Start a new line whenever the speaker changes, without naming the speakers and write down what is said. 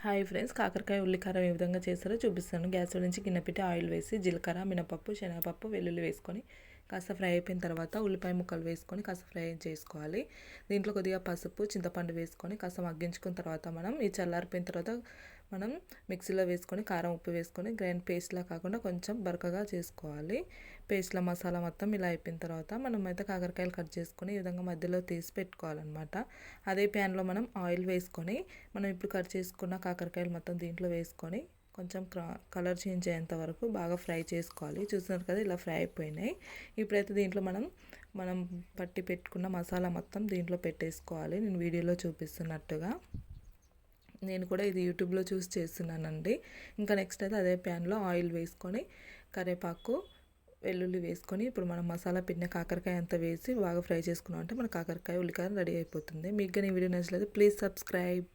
Hi friends, కాకరకాయ ఉల్లికారం ఏ విధంగా చేస్తారో చూపిస్తాను. గ్యాస్ నుంచి గిన్నె పెట్టి ఆయిల్ వేసి జీలకర్ర, మినపప్పు, శనగపప్పు, వెల్లుల్లి వేసుకొని కాస్త ఫ్రై అయిపోయిన తర్వాత ఉల్లిపాయ ముక్కలు వేసుకొని కాస్త ఫ్రై చేసుకోవాలి. దీంట్లో కొద్దిగా పసుపు, చింతపండు వేసుకొని కాస్త మగ్గించుకున్న తర్వాత ఈ చల్లారిపోయిన తర్వాత మనం మిక్సీలో వేసుకొని కారం, ఉప్పు వేసుకొని గ్రైండ్ పేస్ట్లా కాకుండా కొంచెం బరకగా చేసుకోవాలి. పేస్ట్ల మసాలా మొత్తం ఇలా అయిపోయిన తర్వాత అయితే కాకరకాయలు కట్ చేసుకొని ఈ విధంగా మధ్యలో తీసి పెట్టుకోవాలన్నమాట. అదే ప్యాన్లో మనం ఆయిల్ వేసుకొని మనం ఇప్పుడు కట్ చేసుకున్న కాకరకాయలు మొత్తం దీంట్లో వేసుకొని కొంచెం కలర్ చేంజ్ అయ్యేంత వరకు బాగా ఫ్రై చేసుకోవాలి. చూస్తున్నారు కదా, ఇలా ఫ్రై అయిపోయినాయి. ఇప్పుడైతే దీంట్లో మనం పట్టి పెట్టుకున్న మసాలా మొత్తం దీంట్లో పెట్టేసుకోవాలి. నేను వీడియోలో చూపిస్తున్నట్టుగా. నేను కూడా ఇది యూట్యూబ్లో చూసి చేస్తున్నానండి. ఇంకా నెక్స్ట్ అయితే అదే ప్యాన్లో ఆయిల్ వేసుకొని కరివేపాకు, వెల్లుల్లి వేసుకొని ఇప్పుడు మనం మసాలా పిన్న కాకరకాయ అంతా వేసి బాగా ఫ్రై చేసుకున్నాం అంటే మన కాకరకాయ ఉల్లికాయ రెడీ అయిపోతుంది. మీకు కానీ ఈ వీడియో నచ్చలేదు ప్లీజ్ సబ్స్క్రైబ్.